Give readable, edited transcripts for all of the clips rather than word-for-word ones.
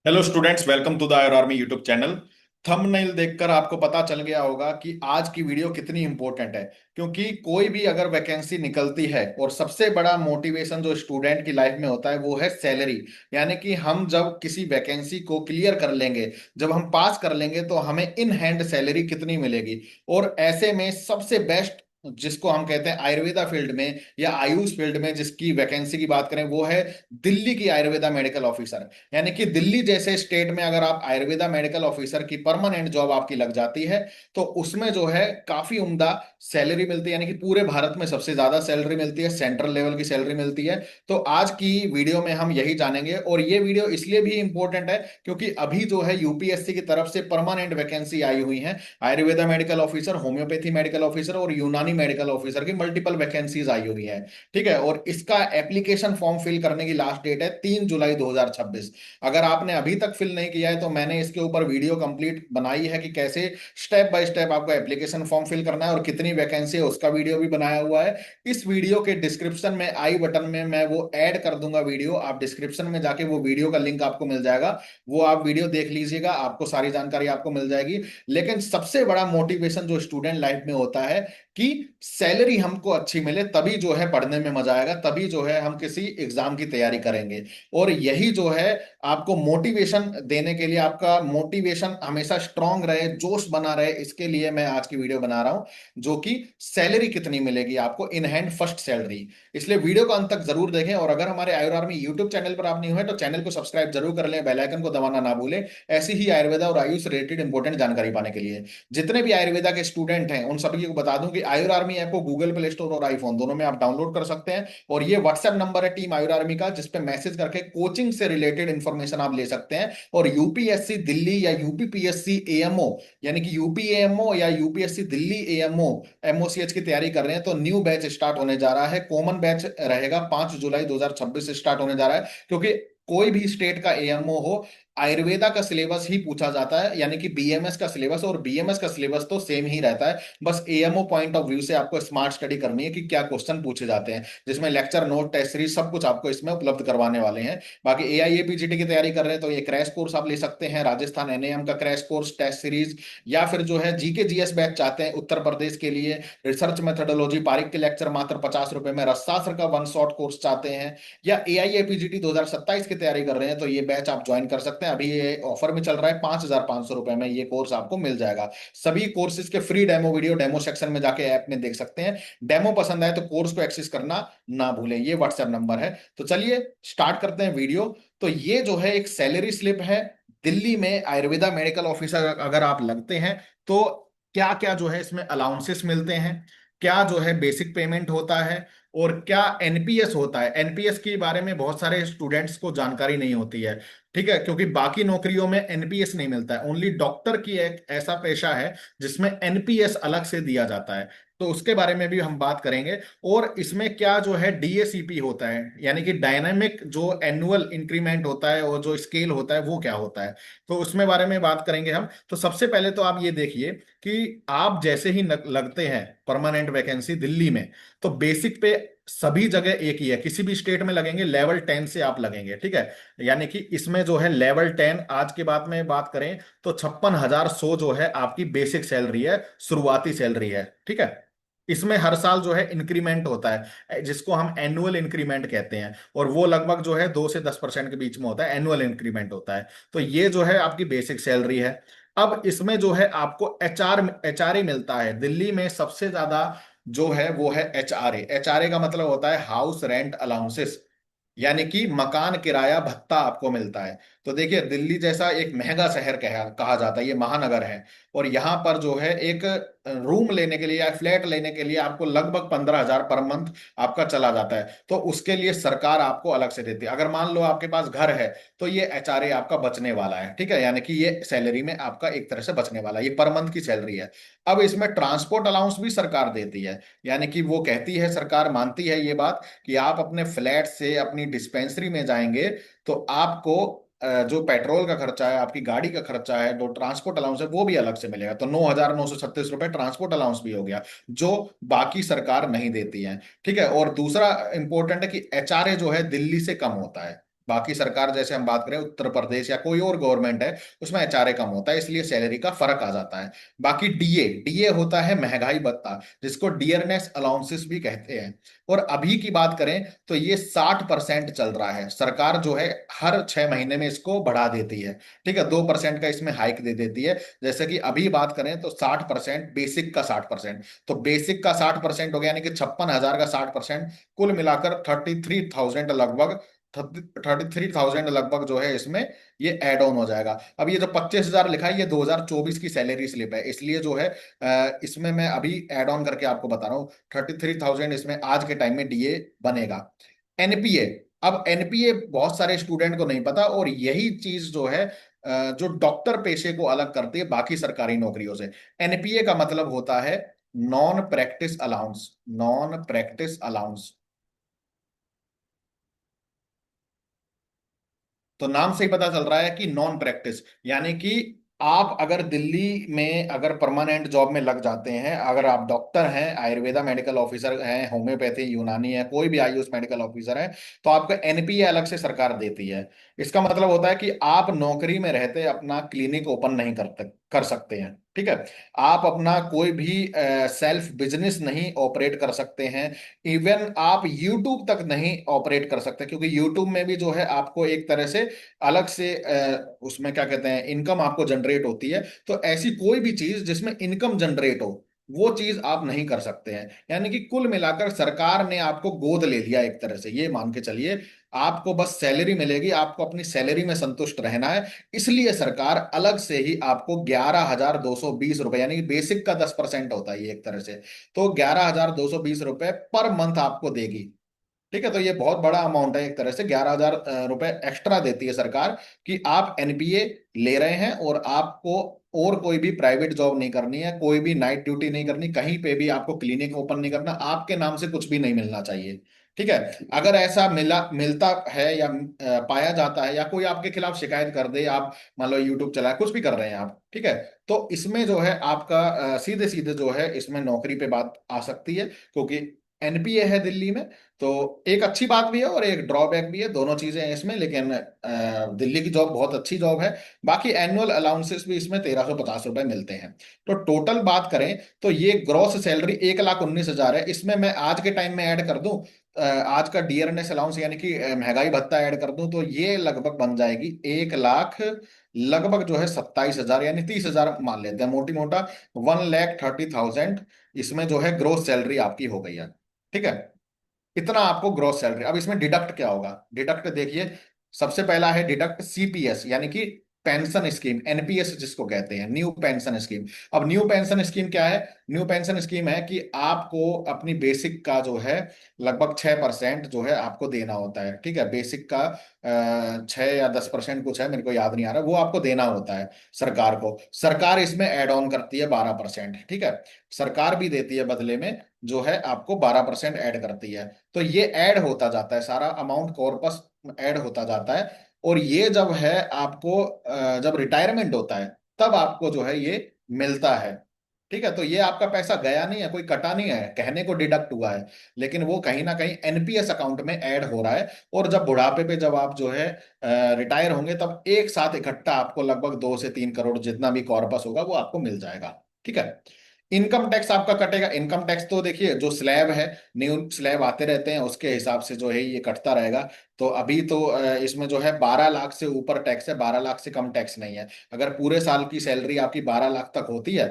Hello students, welcome to the air army YouTube channel. Thumbnail देखकर आपको पता चल गया होगा कि आज की वीडियो कितनी इंपॉर्टेंट है। क्योंकि कोई भी अगर वैकेंसी निकलती है और सबसे बड़ा मोटिवेशन जो स्टूडेंट की लाइफ में होता है वो है सैलरी। यानी कि हम जब किसी वैकेंसी को क्लियर कर लेंगे, जब हम पास कर लेंगे तो हमें इन हैंड सैलरी कितनी मिलेगी। और ऐसे में सबसे बेस्ट जिसको हम कहते हैं आयुर्वेदा फील्ड में या आयुष फील्ड में जिसकी वैकेंसी की बात करें वो है दिल्ली की आयुर्वेदा मेडिकल ऑफिसर। यानी कि दिल्ली जैसे स्टेट में अगर आप आयुर्वेदा मेडिकल ऑफिसर की परमानेंट जॉब आपकी लग जाती है तो उसमें जो है काफी उम्दा सैलरी मिलती है। यानी कि पूरे भारत में सबसे ज्यादा सैलरी मिलती है, सेंट्रल लेवल की सैलरी मिलती है। तो आज की वीडियो में हम यही जानेंगे, और ये वीडियो इसलिए भी इंपॉर्टेंट है क्योंकि अभी जो है यूपीएससी की तरफ से परमानेंट वैकेंसी आई हुई है। Ayurveda medical officer, homeopathy medical officer और यूनानी मेडिकल ऑफिसर की मल्टीपल वैकेंसीज आई हुई है। ठीक है, और इसका एप्लीकेशन फॉर्म फिल करने की लास्ट डेट है 3 जुलाई 2026। अगर आपने अभी तक फिल नहीं किया है तो मैंने इसके ऊपर वीडियो कंप्लीट बनाई है कि कैसे स्टेप बाय स्टेप आपको एप्लीकेशन फॉर्म फिल करना है और कितनी वैकेंसी है उसका वीडियो भी बनाया हुआ है। इस वीडियो के डिस्क्रिप्शन में आई बटन में मैं वो ऐड कर दूंगा वीडियो, आप डिस्क्रिप्शन में जाके वो वीडियो का लिंक आपको मिल जाएगा। वो आप वीडियो देख लीजिएगा, आपको सारी जानकारी आपको मिल जाएगी। लेकिन सबसे बड़ा मोटिवेशन जो स्टूडेंट लाइफ में होता है कि सैलरी हमको अच्छी मिले, तभी जो है पढ़ने में मजा आएगा, तभी जो है हम किसी एग्जाम की तैयारी करेंगे। और यही जो है आपको मोटिवेशन देने के लिए, आपका मोटिवेशन हमेशा स्ट्रांग रहे, जोश बना रहे, इसके लिए मैं आज की वीडियो बना रहा हूं जो कि सैलरी कितनी मिलेगी आपको इन हैंड फर्स्ट सैलरी। इसलिए वीडियो को अंत तक जरूर देखें, और अगर हमारे आयुर आर्मी यूट्यूब चैनल पर आप नहीं हुए तो चैनल को सब्सक्राइब जरूर कर लें, बेल आइकन को दबाना ना भूलें ऐसी ही आयुर्वेदा और आयुष रिलेटेड इंपॉर्टेंट जानकारी पाने के लिए। जितने भी आयुर्वेदा के स्टूडेंट हैं उन सभी को बता दूं कि आयुर आर्मी ऐप को गूगल प्ले स्टोर और आईफोन दोनों में आप डाउनलोड कर सकते हैं। और ये व्हाट्सएप नंबर है टीम आयुर आर्मी का, जिसपे मैसेज करके कोचिंग से रिलेटेड इंफॉर्मेशन आप ले सकते हैं। और यूपीएससी दिल्ली या यूपीपीएससी एएमओ, यानी कि यूपीएमओ या यूपीएससी दिल्ली एएमओ एमओसीएच की तैयारी कर रहे हैं तो न्यू बैच स्टार्ट होने जा रहा है। कॉमन बैच रहेगा 5 जुलाई 2026 से स्टार्ट होने जा रहा है। क्योंकि कोई भी स्टेट का एएमओ हो, आयुर्वेदा का सिलेबस ही पूछा जाता है, यानी कि बीएमएस का सिलेबस और बीएमएस का सिलेबस तो सेम ही रहता है। बस एएमओ पॉइंट ऑफ व्यू से आपको स्मार्ट स्टडी करनी है कि क्या क्वेश्चन पूछे जाते हैं, जिसमें लेक्चर नोट टेस्ट सीरीज सब कुछ आपको इसमें उपलब्ध करवाने वाले हैं। बाकी एआईएपीजीटी की तैयारी कर रहे हैं तो ये क्रैश कोर्स आप ले सकते हैं, राजस्थान एनएएम का क्रैश कोर्स टेस्ट सीरीज। या फिर जो है जीके जीएस बैच चाहते हैं उत्तर प्रदेश के लिए, रिसर्च मेथोडोलॉजी पारिक के लेक्चर मात्र 50 रुपए में, रसशास्त्र का वन शॉट कोर्स चाहते हैं, या एआईएपीजीटी 2027 की तैयारी कर रहे हैं तो ये बैच आप ज्वाइन कर सकते हैं। अभी ये ऑफर में चल रहा है, 5,500 रुपए में ये कोर्स आपको मिल जाएगा। सभी कोर्सेज के free demo video demo section में जाके ऐप में देख सकते हैं। डेमो पसंद आए तो कोर्स को एक्सेस करना ना भूलें। ये व्हाट्सएप नंबर है। तो चलिए स्टार्ट करते हैं वीडियो। तो ये जो है एक सैलरी स्लिप है। दिल्ली में आयुर्वेदा मेडिकल ऑफिसर अगर आप लगते हैं तो क्या क्या जो है इसमें अलाउंसेस मिलते हैं, क्या जो है बेसिक पेमेंट होता है, और क्या एनपीएस होता है। एनपीएस के बारे में बहुत सारे स्टूडेंट्स को जानकारी नहीं होती है। ठीक है, क्योंकि बाकी नौकरियों में एनपीएस नहीं मिलता है, ओनली डॉक्टर की एक ऐसा पेशा है जिसमें एनपीएस अलग से दिया जाता है। तो उसके बारे में भी हम बात करेंगे। और इसमें क्या जो है डीएसीपी होता है, यानी कि डायनामिक जो एनुअल इंक्रीमेंट होता है और जो स्केल होता है वो क्या होता है, तो उसमें बारे में बात करेंगे हम। तो सबसे पहले तो आप ये देखिए कि आप जैसे ही लगते हैं परमानेंट वैकेंसी दिल्ली में, तो बेसिक पे सभी जगह एक ही है, किसी भी स्टेट में लगेंगे लेवल 10 से आप लगेंगे। ठीक है, यानी कि इसमें जो है लेवल 10 आज के बाद में बात करें तो 56,100 जो है आपकी बेसिक सैलरी है, शुरुआती सैलरी है। ठीक है, इसमें हर साल जो है इंक्रीमेंट होता है जिसको हम एनुअल इंक्रीमेंट कहते हैं, और वो लगभग जो है 2 से 10% के बीच में होता है, एनुअल इंक्रीमेंट होता है। तो ये जो है आपकी बेसिक सैलरी है। अब इसमें जो है आपको एचआरए मिलता है। दिल्ली में सबसे ज्यादा जो है वो है एचआरए। एचआरए का मतलब होता है हाउस रेंट अलाउंसेस, यानी कि मकान किराया भत्ता आपको मिलता है। तो देखिए दिल्ली जैसा एक महंगा शहर कहा जाता है, ये महानगर है, और यहाँ पर जो है एक रूम लेने के लिए या फ्लैट लेने के लिए आपको लगभग 15,000 पर मंथ आपका चला जाता है। तो उसके लिए सरकार आपको अलग से देती है। अगर मान लो आपके पास घर है तो ये एचआरए आपका बचने वाला है। ठीक है, यानी कि ये सैलरी में आपका एक तरह से बचने वाला है, ये पर मंथ की सैलरी है। अब इसमें ट्रांसपोर्ट अलाउंस भी सरकार देती है, यानी कि वो कहती है, सरकार मानती है ये बात कि आप अपने फ्लैट से अपनी डिस्पेंसरी में जाएंगे तो आपको जो पेट्रोल का खर्चा है, आपकी गाड़ी का खर्चा है, जो ट्रांसपोर्ट अलाउंस है वो भी अलग से मिलेगा। तो 9,936 रुपए ट्रांसपोर्ट अलाउंस भी हो गया, जो बाकी सरकार नहीं देती है। ठीक है, और दूसरा इंपॉर्टेंट है कि एचआरए जो है दिल्ली से कम होता है। बाकी सरकार जैसे हम बात करें उत्तर प्रदेश या कोई और गवर्नमेंट है, उसमें एचआरए कम होता है, इसलिए सैलरी का फर्क आ जाता है। बाकी डीए, डीए होता है महंगाई भत्ता, जिसको डियरनेस अलाउंसेस भी कहते हैं। और अभी की बात करें तो ये 60% चल रहा है। सरकार जो है हर 6 महीने में इसको बढ़ा देती है। ठीक है, 2% का इसमें हाइक दे देती है। जैसे कि अभी बात करें तो 60%, बेसिक का 60%, तो बेसिक का 60% हो गया, यानी कि 56,000 का 60%, कुल मिलाकर 33,000 लगभग, 33,000 लगभग जो है इसमें ये एड ऑन हो जाएगा। अब ये जो 25,000 लिखा है, ये 2024 की सैलरी स्लिप है, इसलिए जो है इसमें मैं अभी एड ऑन करके आपको बता रहा हूँ, 33,000 इसमें आज के टाइम में डीए बनेगा। एनपीए, अब एनपीए बहुत सारे स्टूडेंट को नहीं पता, और यही चीज जो है जो डॉक्टर पेशे को अलग करती है बाकी सरकारी नौकरियों से। एनपीए का मतलब होता है non practice allowance, non practice allowance. तो नाम से ही पता चल रहा है कि नॉन प्रैक्टिस, यानी कि आप अगर दिल्ली में अगर परमानेंट जॉब में लग जाते हैं, अगर आप डॉक्टर हैं, आयुर्वेदा मेडिकल ऑफिसर हैं, होम्योपैथी यूनानी है, कोई भी आयुष मेडिकल ऑफिसर है, तो आपको एनपीए अलग से सरकार देती है। इसका मतलब होता है कि आप नौकरी में रहते अपना क्लिनिक ओपन नहीं कर सकते हैं। ठीक है, आप अपना कोई भी सेल्फ बिजनेस नहीं ऑपरेट कर सकते हैं। इवन आप यूट्यूब तक नहीं ऑपरेट कर सकते, क्योंकि यूट्यूब में भी जो है आपको एक तरह से अलग से उसमें क्या कहते हैं, इनकम आपको जनरेट होती है। तो ऐसी कोई भी चीज जिसमें इनकम जनरेट हो, वो चीज आप नहीं कर सकते हैं। यानी कि कुल मिलाकर सरकार ने आपको गोद ले लिया एक तरह से, ये मान के चलिए। आपको बस सैलरी मिलेगी, आपको अपनी सैलरी में संतुष्ट रहना है, इसलिए सरकार अलग से ही आपको 11,220 रुपए, यानी कि बेसिक का 10% होता है ये एक तरह से, तो 11,220 रुपए पर मंथ आपको देगी। ठीक है, तो ये बहुत बड़ा अमाउंट है, एक तरह से 11,000 रुपए एक्स्ट्रा देती है सरकार, कि आप एनपीए ले रहे हैं और आपको और कोई भी प्राइवेट जॉब नहीं करनी है, कोई भी नाइट ड्यूटी नहीं करनी, कहीं पे भी आपको क्लिनिक ओपन नहीं करना, आपके नाम से कुछ भी नहीं मिलना चाहिए। ठीक है, अगर ऐसा मिलता है या पाया जाता है, या कोई आपके खिलाफ शिकायत कर दे, आप मान लो यूट्यूब चला कुछ भी कर रहे हैं आप, ठीक है, तो इसमें जो है आपका सीधे सीधे जो है इसमें नौकरी पे बात आ सकती है, क्योंकि एनपीए है दिल्ली में। तो एक अच्छी बात भी है और एक ड्रॉबैक भी है, दोनों चीजें हैं इसमें, लेकिन दिल्ली की जॉब बहुत अच्छी जॉब है। बाकी एनुअल अलाउंसेस भी इसमें 1,350 रुपए मिलते हैं। तो टोटल बात करें तो ये ग्रॉस सैलरी 1,19,000 है। इसमें मैं आज के टाइम में ऐड कर दूं, आज का डियरनेस अलाउंस यानी कि महंगाई भत्ता ऐड कर दूं, तो ये लगभग बन जाएगी 1,00,000, लगभग जो है 27,000, यानी 30,000 मान लेते हैं मोटी मोटा, 1,30,000 इसमें जो है ग्रोस सैलरी आपकी हो गई है। ठीक है, इतना आपको ग्रॉस सैलरी। अब इसमें डिडक्ट क्या होगा, डिडक्ट देखिए, सबसे पहला है डिडक्ट सीपीएस, यानी कि पेंशन स्कीम, एनपीएस जिसको कहते हैं, न्यू पेंशन स्कीम। अब न्यू पेंशन स्कीम क्या है? न्यू पेंशन स्कीम है कि आपको अपनी बेसिक का जो है लगभग 6% जो है आपको देना होता है। ठीक है, बेसिक का 6 या 10% कुछ है, मेरे को याद नहीं आ रहा, वो आपको देना होता है सरकार को। सरकार इसमें एड ऑन करती है 12%। ठीक है, सरकार भी देती है बदले में, जो है आपको 12% ऐड करती है। तो ये ऐड होता जाता है, सारा अमाउंट कॉर्पस ऐड होता जाता है। और ये जब है आपको जब रिटायरमेंट होता है, तब आपको जो है ये मिलता है। ठीक है, तो ये आपका पैसा गया नहीं है, कोई कटा नहीं है, कहने को डिडक्ट हुआ है, लेकिन वो कहीं ना कहीं एनपीएस अकाउंट में ऐड हो रहा है। और जब बुढ़ापे पे जब आप जो है रिटायर होंगे, तब एक साथ इकट्ठा आपको लगभग 2 से 3 करोड़ जितना भी कॉर्पस होगा वो आपको मिल जाएगा। ठीक है, इनकम टैक्स आपका कटेगा। इनकम टैक्स तो देखिए, जो स्लैब है, न्यू स्लैब आते रहते हैं, उसके हिसाब से जो है ये कटता रहेगा। तो अभी तो इसमें जो है 12 लाख से ऊपर टैक्स है, 12 लाख से कम टैक्स नहीं है। अगर पूरे साल की सैलरी आपकी 12 लाख तक होती है,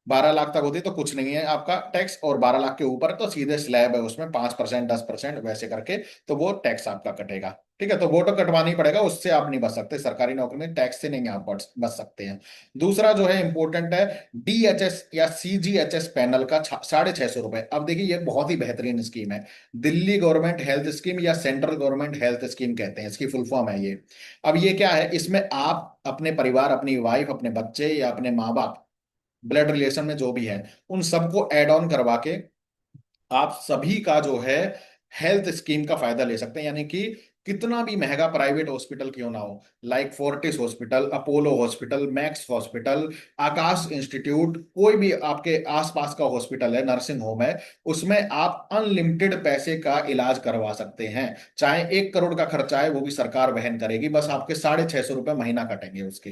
12 लाख तक होती है तो कुछ नहीं है आपका टैक्स, और 12 लाख के ऊपर तो सीधे स्लैब है, उसमें 5%, 10% वैसे करके तो वो टैक्स आपका कटेगा। ठीक है, तो वो तो कटवाना ही पड़ेगा, उससे आप नहीं बच सकते, सरकारी नौकरी में टैक्स से नहीं आप बच सकते हैं। दूसरा जो है इंपॉर्टेंट है, डीएचएस या सीजीएचएस पैनल का 650 रुपए। अब देखिए, ये बहुत ही बेहतरीन स्कीम है, दिल्ली गवर्नमेंट हेल्थ स्कीम या सेंट्रल गवर्नमेंट हेल्थ स्कीम कहते हैं, इसकी फुल फॉर्म है ये। अब ये क्या है, इसमें आप अपने परिवार, अपनी वाइफ, अपने बच्चे या अपने माँ बाप, ब्लड रिलेशन में जो भी है, उन सबको एड ऑन करवा के आप सभी का जो है हेल्थ स्कीम का फायदा ले सकते हैं। यानी कि कितना भी महंगा प्राइवेट हॉस्पिटल क्यों ना हो, like Fortis hospital, Apollo hospital, Max hospital, Aakash institute, कोई भी आपके आसपास का हॉस्पिटल है, नर्सिंग होम है, उसमें आप अनलिमिटेड पैसे का इलाज करवा सकते हैं। चाहे 1 करोड़ का खर्चा है वो भी सरकार वहन करेगी, बस आपके 650 रुपये महीना कटेंगे उसके।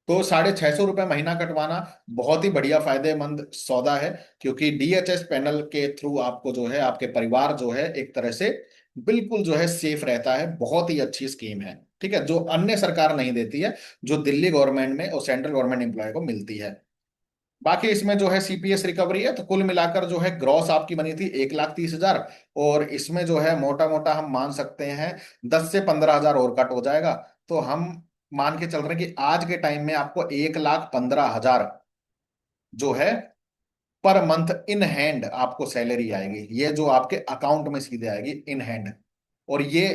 तो 650 रुपये महीना कटवाना बहुत ही बढ़िया फायदेमंद सौदा है, क्योंकि डीएचएस पैनल के थ्रू आपको जो है आपके परिवार जो है एक तरह से बिल्कुल जो है सेफ रहता है। बहुत ही अच्छी स्कीम है, ठीक है, जो अन्य सरकार नहीं देती है, जो दिल्ली गवर्नमेंट में और सेंट्रल गवर्नमेंट एम्प्लॉय को मिलती है। बाकी इसमें जो है सीपीएस रिकवरी है, तो कुल मिलाकर जो है ग्रॉस आपकी बनी थी 1,30,000, और इसमें जो है मोटा मोटा हम मान सकते हैं 10 से 15 हजार और कट हो जाएगा। तो हम मान के चल रहे हैं कि आज के टाइम में आपको 1,15,000 जो है पर मंथ इन हैंड आपको सैलरी आएगी, ये जो आपके अकाउंट में सीधे आएगी इन हैंड। और ये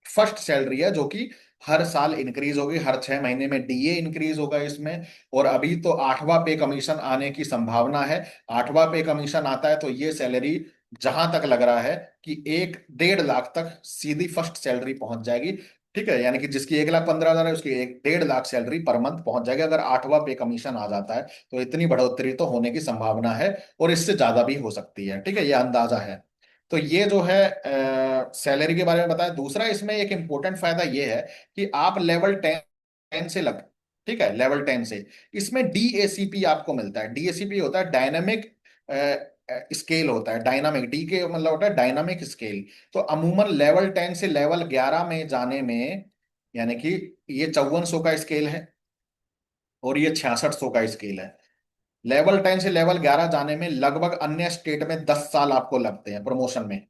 फर्स्ट सैलरी है जो कि हर साल इंक्रीज होगी, हर 6 महीने में डीए इंक्रीज होगा इसमें। और अभी तो 8वां पे कमीशन आने की संभावना है। 8वां पे कमीशन आता है तो ये सैलरी जहां तक लग रहा है कि 1 1.5 लाख तक सीधी फर्स्ट सैलरी पहुंच जाएगी। ठीक है, यानी कि जिसकी 1,15,000 है उसकी 1 1.5 लाख सैलरी पर मंथ पहुंच जाएगी, अगर 8वां पे कमीशन आ जाता है। तो इतनी बढ़ोतरी तो होने की संभावना है, और इससे ज्यादा भी हो सकती है। ठीक है, ये अंदाजा है। तो ये जो है सैलरी के बारे में बताया। दूसरा इसमें एक इंपॉर्टेंट फायदा ये है कि आप लेवल 10 से लग, ठीक है, लेवल 10 से इसमें डीएसीपी आपको मिलता है। डीएसीपी होता है डायनामिक स्केल, होता है डायनामिक, डी के मतलब होता है डायनामिक स्केल। तो अमूमन लेवल 10 से लेवल 11 में जाने में, यानी कि ये 5400 का स्केल है और ये 6600 का स्केल है। लेवल 10 से लेवल 11 जाने में लगभग अन्य स्टेट में 10 साल आपको लगते हैं प्रमोशन में।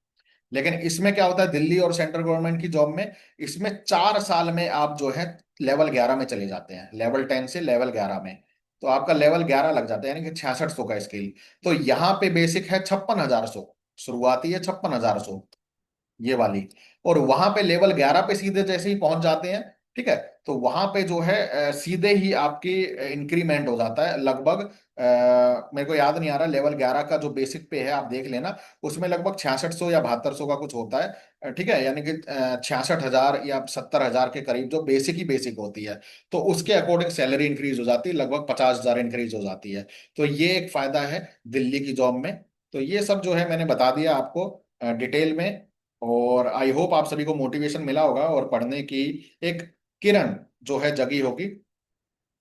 लेकिन इसमें क्या होता है दिल्ली और सेंट्रल गवर्नमेंट की जॉब में, इसमें 4 साल में आप जो है लेवल 11 में चले जाते हैं, लेवल 10 से लेवल 11 में। तो आपका लेवल 11 लग जाता है, यानी कि 6600 का स्केल। तो यहाँ पे बेसिक है 56,100, शुरुआती है 56,100 ये वाली। और वहां पे लेवल 11 पे सीधे जैसे ही पहुंच जाते हैं, ठीक है, तो वहां पे जो है सीधे ही आपकी इंक्रीमेंट हो जाता है लगभग। मेरे को याद नहीं आ रहा, लेवल 11 का जो बेसिक पे है आप देख लेना, उसमें लगभग 6600 या 7200 का कुछ होता है। ठीक है, यानी कि 66,000 या 70,000 के करीब जो बेसिक ही बेसिक होती है। तो उसके अकॉर्डिंग सैलरी इंक्रीज हो जाती है, लगभग 50,000 इंक्रीज हो जाती है। तो ये एक फायदा है दिल्ली की जॉब में। तो ये सब जो है मैंने बता दिया आपको डिटेल में। और आई होप आप सभी को मोटिवेशन मिला होगा और पढ़ने की एक किरण जो है जगी होगी।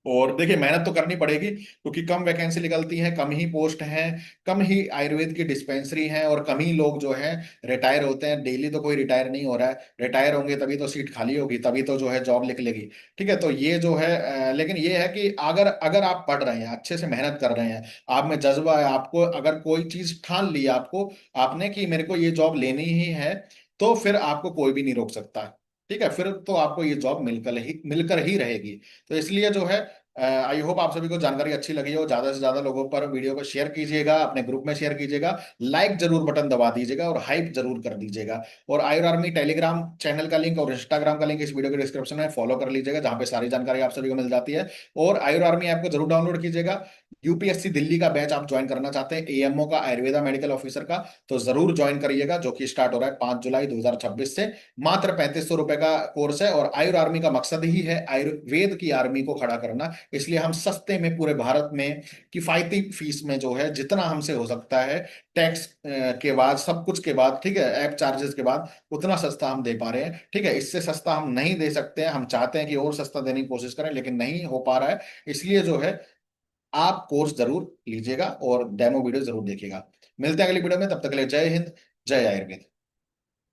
और देखिए मेहनत तो करनी पड़ेगी, क्योंकि कम वैकेंसी निकलती हैं, कम ही पोस्ट हैं, कम ही आयुर्वेद की डिस्पेंसरी हैं, और कम ही लोग जो है रिटायर होते हैं। डेली तो कोई रिटायर नहीं हो रहा है, रिटायर होंगे तभी तो सीट खाली होगी, तभी तो जो है जॉब निकलेगी। ठीक है, तो ये जो है लेकिन ये है कि अगर अगर आप पढ़ रहे हैं, अच्छे से मेहनत कर रहे हैं, आप में जज्बा है, आपको अगर कोई चीज ठान ली आपको आपने कि मेरे को ये जॉब लेनी ही है, तो फिर आपको कोई भी नहीं रोक सकता। ठीक है, फिर तो आपको ये जॉब मिलकर ही रहेगी। तो इसलिए जो है आई होप आप सभी को जानकारी अच्छी लगी हो। ज्यादा से ज्यादा लोगों पर वीडियो को शेयर कीजिएगा, अपने ग्रुप में शेयर कीजिएगा, लाइक जरूर बटन दबा दीजिएगा और हाइप जरूर कर दीजिएगा। और आयुर आर्मी टेलीग्राम चैनल का लिंक और इंस्टाग्राम का लिंक इस वीडियो के डिस्क्रिप्शन में फॉलो कर लीजिएगा, जहां पे सारी जानकारी आप सभी को मिल जाती है। और आयुर आर्मी ऐप को जरूर डाउनलोड कीजिएगा। यूपीएससी दिल्ली का बैच आप ज्वाइन करना चाहते हैं, एएमओ का, आयुर्वेदा मेडिकल ऑफिसर का, तो जरूर ज्वाइन करिएगा, जो कि स्टार्ट हो रहा है 5 जुलाई 2026 से। मात्र 3500 रुपए का कोर्स है, और आयुर आर्मी का मकसद ही है आयुर्वेद की आर्मी को खड़ा करना। इसलिए हम सस्ते में पूरे भारत में किफायती फीस में जो है जितना हमसे हो सकता है, टैक्स के बाद, सब कुछ के बाद, ठीक है, ऐप चार्जेस के बाद, उतना सस्ता हम दे पा रहे हैं। ठीक है, इससे सस्ता हम नहीं दे सकते हैं। हम चाहते हैं कि और सस्ता देने की कोशिश करें, लेकिन नहीं हो पा रहा है। इसलिए जो है आप कोर्स जरूर लीजिएगा और डेमो वीडियो जरूर देखिएगा। मिलते हैं अगली वीडियो में, तब तक के लिए जय हिंद, जय आयुर्वेद।